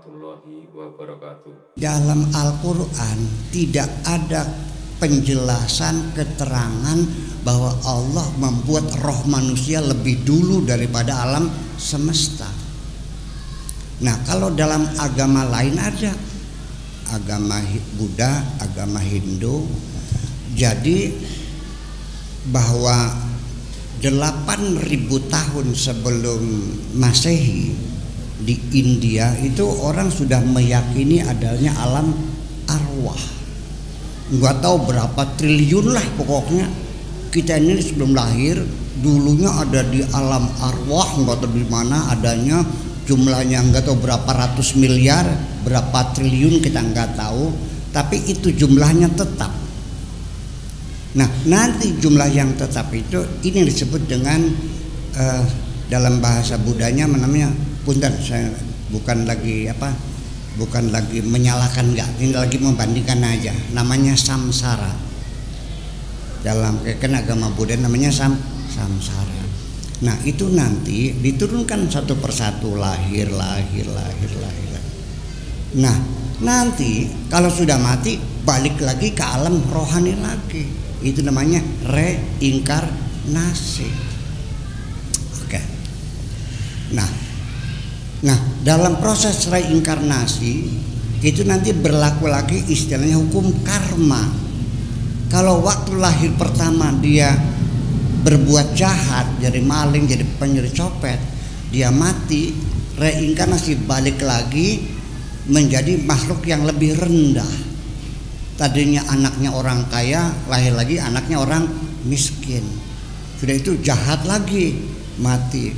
warahmatullahi wabarakatuh. Dalam Al-Quran tidak ada penjelasan keterangan bahwa Allah membuat roh manusia lebih dulu daripada alam semesta. Nah, kalau dalam agama lain ada, agama Buddha, agama Hindu, jadi bahwa 8.000 tahun sebelum Masehi di India itu orang sudah meyakini adanya alam arwah. Nggak tahu berapa triliun lah pokoknya. Kita ini sebelum lahir dulunya ada di alam arwah, nggak tahu di mana adanya, jumlahnya nggak tahu berapa ratus miliar, berapa triliun kita nggak tahu, tapi itu jumlahnya tetap. Nah, nanti jumlah yang tetap itu ini yang disebut dengan dalam bahasa Buddhanya namanya, punten saya bukan lagi menyalahkan, enggak, ini lagi membandingkan aja, namanya samsara. Dalam agama Buddha namanya samsara. Nah, itu nanti diturunkan satu persatu, lahir. Nah, nanti kalau sudah mati balik lagi ke alam rohani lagi. Itu namanya reinkarnasi. Oke. Nah, dalam proses reinkarnasi itu nanti berlaku lagi istilahnya hukum karma. Kalau waktu lahir pertama dia berbuat jahat, jadi maling, jadi pencuri copet, dia mati, reinkarnasi balik lagi menjadi makhluk yang lebih rendah. Tadinya anaknya orang kaya, lahir lagi anaknya orang miskin. Sudah itu jahat lagi, mati,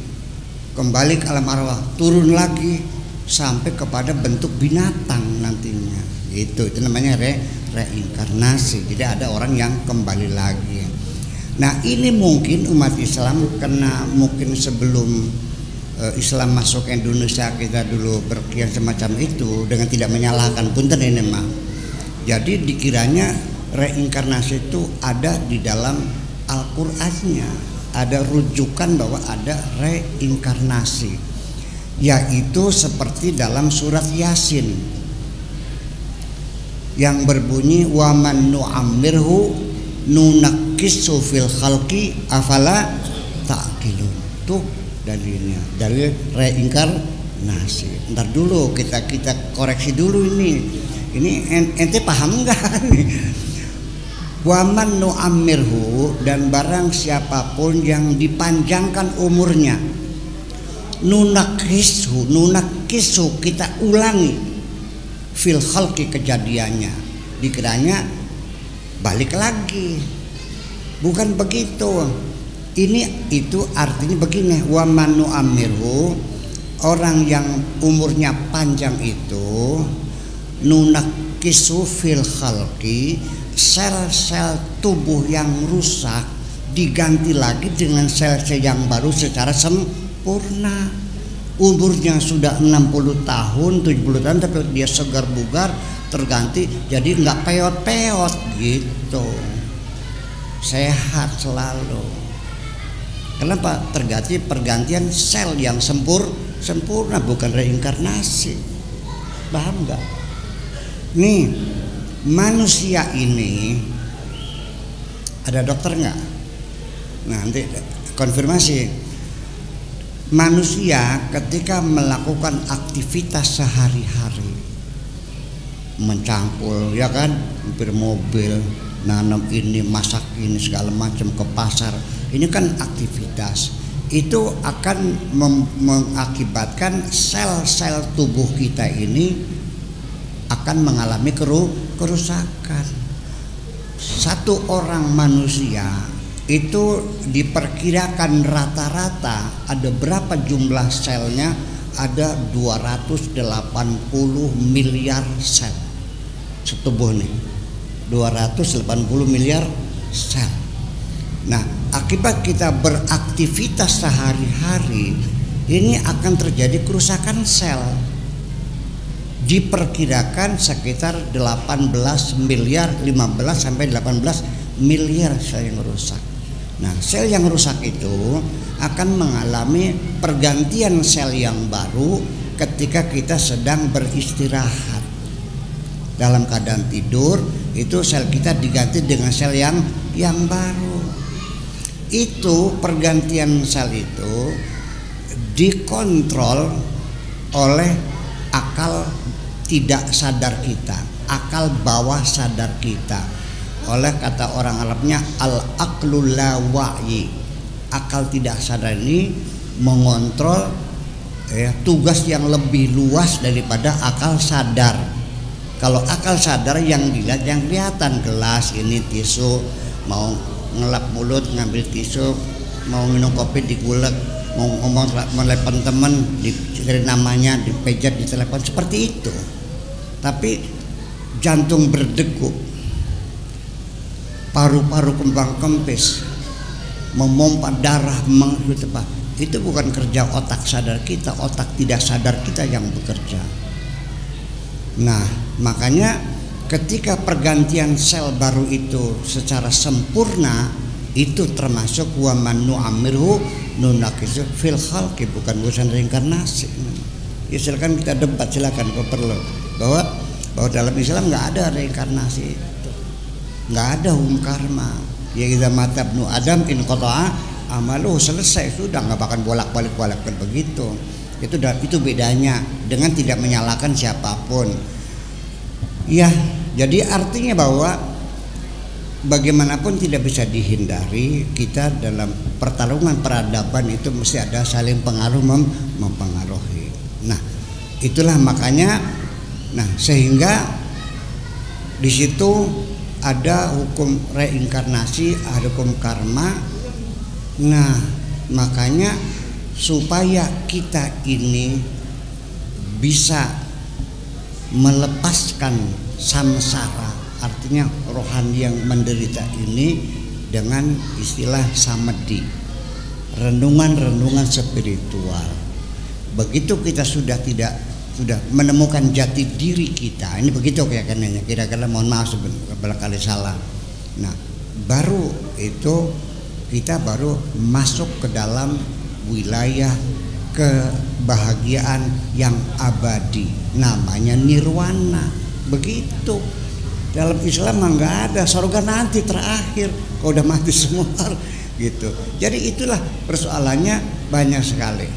kembali ke alam arwah, turun lagi sampai kepada bentuk binatang nantinya. Itu namanya reinkarnasi. Jadi ada orang yang kembali lagi. Nah, ini mungkin umat Islam karena mungkin sebelum Islam masuk ke Indonesia kita dulu berkian semacam itu dengan tidak menyalahkan, punten ini mah. Jadi dikiranya reinkarnasi itu ada di dalam Al-Qur'annya, ada rujukan bahwa ada reinkarnasi, yaitu seperti dalam surat Yasin yang berbunyi wa man nu'ammirhu nunakkisu fil khalqi afala ta'qilun. Tuh dalilnya, dalil reinkarnasi. Ntar dulu kita koreksi dulu ini ente paham nggak nih? Waman nu'ammirhu, dan barang siapapun yang dipanjangkan umurnya, nunakkisu kita ulangi fil khalqi kejadiannya, dikiranya balik lagi. Bukan begitu. Itu artinya begini, waman nu'ammirhu, orang yang umurnya panjang itu, nunakkisu fil khalqi, sel-sel tubuh yang rusak diganti lagi dengan sel-sel yang baru secara sempurna. Umurnya sudah 60 tahun, 70 tahun, tapi dia segar bugar, terganti jadi nggak peot-peot gitu, sehat selalu. Kenapa? Terganti pergantian sel yang sempurna, bukan reinkarnasi. Paham nggak? Nih, manusia ini ada dokter nggak? Nanti konfirmasi. Manusia ketika melakukan aktivitas sehari-hari, mencangkul, ya kan, bermobil, nanam ini, masak ini, segala macam, ke pasar, ini kan aktivitas. Itu akan mengakibatkan sel-sel tubuh kita ini akan mengalami kerusakan. Satu orang manusia itu diperkirakan rata-rata ada berapa jumlah selnya? Ada 280 miliar sel setubuh nih, 280 miliar sel. Nah, akibat kita beraktivitas sehari-hari ini akan terjadi kerusakan sel. Diperkirakan sekitar 18 miliar, 15 sampai 18 miliar sel yang rusak. Nah, sel yang rusak itu akan mengalami pergantian sel yang baru ketika kita sedang beristirahat. Dalam keadaan tidur itu sel kita diganti dengan sel yang baru. Itu pergantian sel itu dikontrol oleh akal tidak sadar kita, akal bawah sadar kita. Oleh kata orang Arabnya al-aqlul la wa'yi. Akal tidak sadar ini mengontrol tugas yang lebih luas daripada akal sadar. Kalau akal sadar yang dilihat, yang kelihatan, gelas ini, tisu, mau ngelap mulut ngambil tisu, mau minum kopi digulek, mau ngomong melepon temen dari namanya dipejat di telepon, seperti itu. Tapi jantung berdegup, paru-paru kembang kempis, memompa darah, itu bukan kerja otak sadar kita, otak tidak sadar kita yang bekerja. Nah, makanya ketika pergantian sel baru itu secara sempurna, itu termasuk wa man nu'ammirhu nunakisu fil khalqi, bukan urusan reinkarnasi. Ya silakan kita debat, silakan kalau perlu, bahwa dalam Islam nggak ada reinkarnasi itu, nggak ada hukum karma. Ya kita mata ibnu Adam in qata'a amalu, selesai sudah, nggak bakal bolak-balik begitu. Itu bedanya dengan tidak menyalahkan siapapun. Ya, jadi artinya bahwa bagaimanapun tidak bisa dihindari, kita dalam pertarungan peradaban itu mesti ada saling pengaruh mempengaruhi. Nah, itulah makanya, sehingga di situ ada hukum reinkarnasi, ada hukum karma. Nah, makanya supaya kita ini bisa melepaskan samsara, artinya rohani yang menderita ini, dengan istilah samadhi, renungan spiritual. Begitu kita sudah menemukan jati diri kita, ini begitu kayaknya, kira-kira, mohon maaf barangkali salah. Nah, baru itu kita baru masuk ke dalam wilayah kebahagiaan yang abadi, namanya nirwana. Begitu. Dalam Islam nggak ada surga nanti terakhir, kalau udah mati semua gitu. Jadi itulah persoalannya banyak sekali.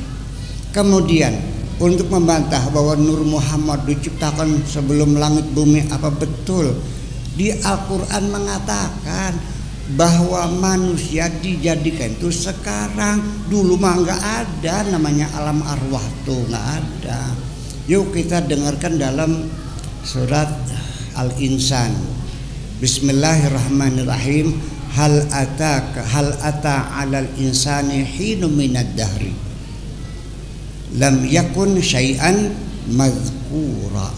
Kemudian untuk membantah bahwa Nur Muhammad diciptakan sebelum langit bumi, apa betul? Di Al-Quran mengatakan bahwa manusia dijadikan itu sekarang, dulu mah nggak ada namanya alam arwah tuh, nggak ada. Yuk kita dengarkan dalam surat Al-Insan. Bismillahirrahmanirrahim. Hal ata 'alal insani hinum minad dahri lam yakun syai'an madhkura.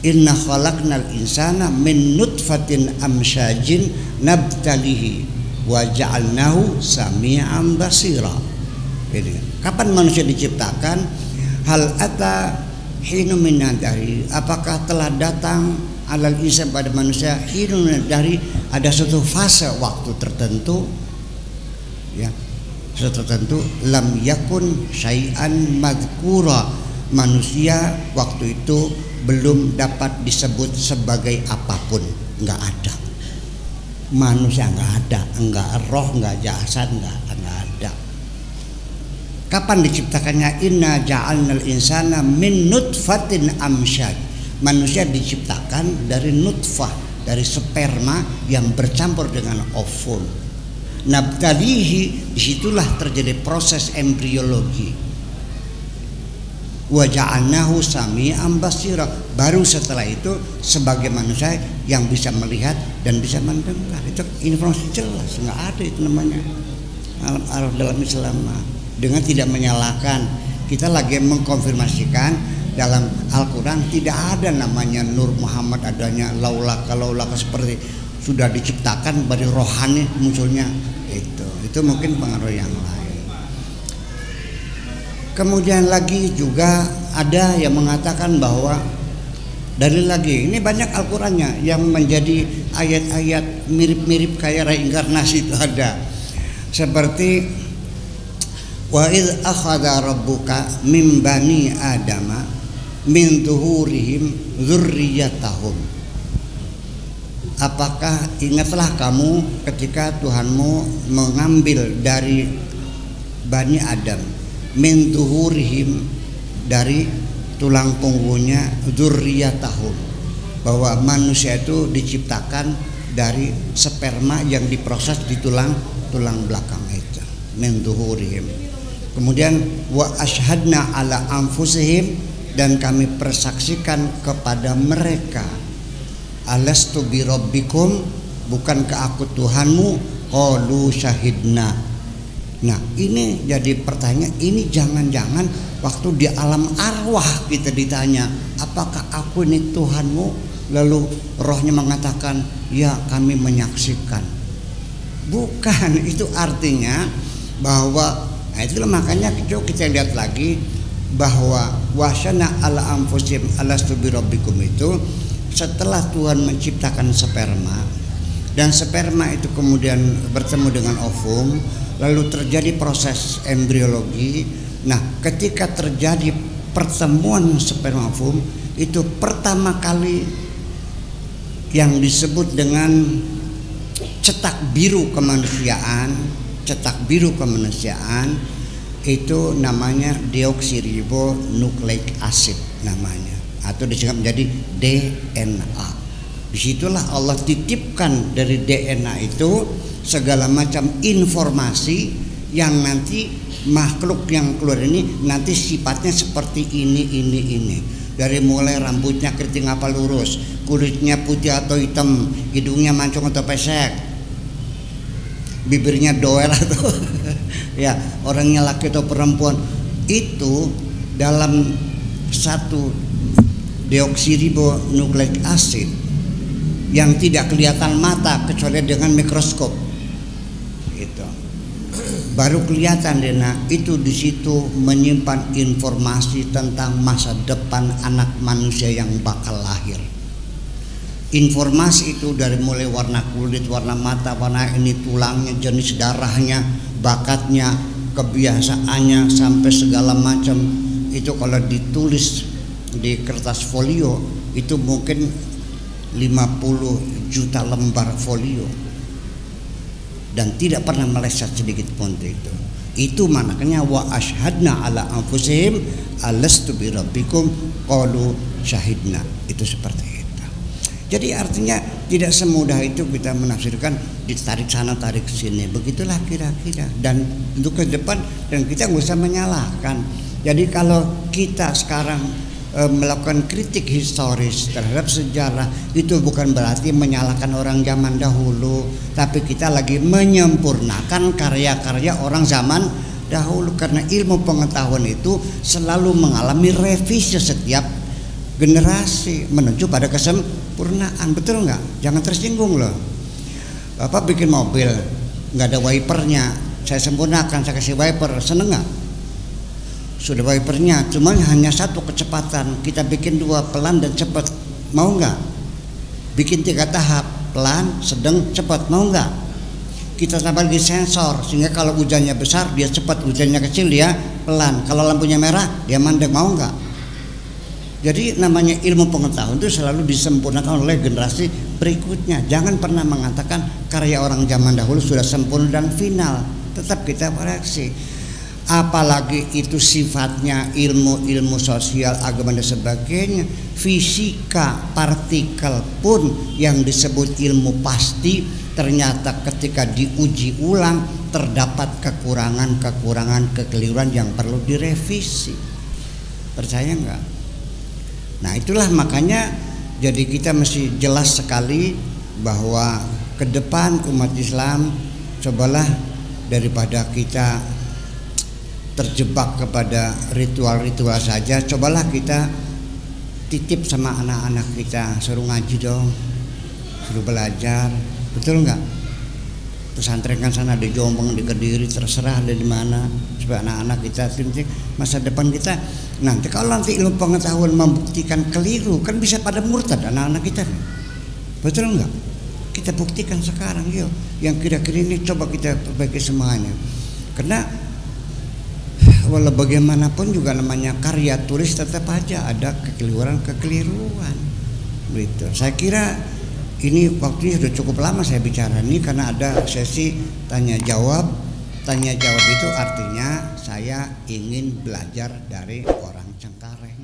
Inna khalaqnal insana min nutfatin amsyajin nabtalihi wa ja'alnahu sami'an basira. Kapan manusia diciptakan? Hal ata hinum minad dahri, apakah telah datang alal insan pada manusia hinum minad dahri, ada suatu fase waktu tertentu, ya, suatu tertentu, lam yakun syai'an madhkura, manusia waktu itu belum dapat disebut sebagai apapun, nggak ada. Manusia nggak ada, nggak roh, nggak jasad, nggak ada. Kapan diciptakannya? Inna ja'alnal insana min nutfatin amsyad. Manusia diciptakan dari nutfah, dari sperma yang bercampur dengan ovum. Nabtalihi, disitulah terjadi proses embriologi. Wa ja'alnahu sami'an basira, baru setelah itu sebagai manusia yang bisa melihat dan bisa mendengar. Itu informasi jelas, nggak ada itu namanya alam arwah dalam Islam. Dengan tidak menyalahkan, kita lagi mengkonfirmasikan dalam Al-Quran tidak ada namanya Nur Muhammad, adanya laulaka seperti sudah diciptakan dari rohani munculnya. Itu mungkin pengaruh yang lain. Kemudian lagi juga ada yang mengatakan bahwa dalil lagi, ini banyak Al-Qurannya yang menjadi ayat-ayat mirip-mirip kayak reinkarnasi itu ada. Seperti Wa idz akhadha rabbuka min bani adama min zuhurihim dzurriyyatahum. Apakah ingatlah kamu ketika Tuhanmu mengambil dari Bani Adam min zuhurihim, dari tulang punggungnya, dzurriyyatahum, bahwa manusia itu diciptakan dari sperma yang diproses di tulang belakang itu, min zuhurihim. Kemudian wa asyhadna ala anfusihim, dan kami persaksikan kepada mereka, alastu bi rabbikum, bukankah aku Tuhanmu? Qalu syahidna. Nah ini jadi pertanyaan, ini jangan-jangan waktu di alam arwah kita ditanya, apakah aku ini Tuhanmu? Lalu rohnya mengatakan, ya kami menyaksikan. Bukan, itu artinya bahwa, nah itulah makanya kita lihat lagi bahwa wasyana ala anfusim alastu bi rabbikum itu setelah Tuhan menciptakan sperma, dan sperma itu kemudian bertemu dengan ovum, lalu terjadi proses embriologi. Nah ketika terjadi pertemuan sperma ovum itu pertama kali yang disebut dengan cetak biru kemanusiaan, itu namanya deoksiribonukleik acid namanya, atau disingkat menjadi DNA. Disitulah Allah titipkan dari DNA itu segala macam informasi yang nanti makhluk yang keluar ini nanti sifatnya seperti ini. Dari mulai rambutnya keriting apa lurus, kulitnya putih atau hitam, hidungnya mancung atau pesek, bibirnya doer atau ya orangnya laki atau perempuan. Itu dalam satu deoksiribonukleik acid yang tidak kelihatan mata kecuali dengan mikroskop, itu baru kelihatan DNA itu. Di situ menyimpan informasi tentang masa depan anak manusia yang bakal lahir. Informasi itu dari mulai warna kulit, warna mata, warna ini tulangnya, jenis darahnya, bakatnya, kebiasaannya, sampai segala macam. Itu kalau ditulis di kertas folio itu mungkin 50 juta lembar folio, dan tidak pernah meleset sedikit pun itu. Itu maknanya wa asyhadna ala anfusihim alastu bi rabbikum qalu syahidna. Itu seperti itu. Jadi artinya tidak semudah itu kita menafsirkan ditarik sana tarik sini. Begitulah kira-kira, dan untuk ke depan, dan kita nggak usah menyalahkan. Jadi kalau kita sekarang melakukan kritik historis terhadap sejarah, itu bukan berarti menyalahkan orang zaman dahulu, tapi kita lagi menyempurnakan karya-karya orang zaman dahulu. Karena ilmu pengetahuan itu selalu mengalami revisi setiap generasi menuju pada kesempurnaan, betul nggak? Jangan tersinggung loh. Bapak bikin mobil nggak ada wipernya, saya sempurnakan, saya kasih wiper, seneng nggak? Sudah wipernya cuma hanya satu kecepatan, kita bikin 2, pelan dan cepat, mau nggak? Bikin 3 tahap, pelan, sedang, cepat, mau nggak? Kita tambah lagi sensor sehingga kalau hujannya besar dia cepat, hujannya kecil dia pelan, kalau lampunya merah dia mandek, mau nggak? Jadi namanya ilmu pengetahuan itu selalu disempurnakan oleh generasi berikutnya. Jangan pernah mengatakan karya orang zaman dahulu sudah sempurna dan final, tetap kita koreksi. Apalagi itu sifatnya ilmu sosial, agama dan sebagainya. Fisika partikel pun yang disebut ilmu pasti, ternyata ketika diuji ulang terdapat kekurangan, kekeliruan yang perlu direvisi. Percaya enggak? Nah itulah makanya jadi kita mesti jelas sekali bahwa ke depan umat Islam, cobalah daripada kita terjebak kepada ritual-ritual saja, cobalah kita titip sama anak-anak kita, suruh ngaji dong, suruh belajar, betul nggak? Pesantren kan sana di Jombang, di Kediri, terserah ada di mana, supaya anak-anak kita masa depan kita. Nanti kalau nanti ilmu pengetahuan membuktikan keliru, kan bisa pada murtad anak-anak kita, betul nggak? Kita buktikan sekarang, yuk, yang kira-kira ini coba kita perbaiki semuanya, karena walau bagaimanapun juga namanya karya tulis tetap aja ada kekeliruan begitu. Saya kira ini waktunya sudah cukup lama saya bicara ini karena ada sesi tanya jawab. Tanya jawab itu artinya saya ingin belajar dari orang Cengkareng.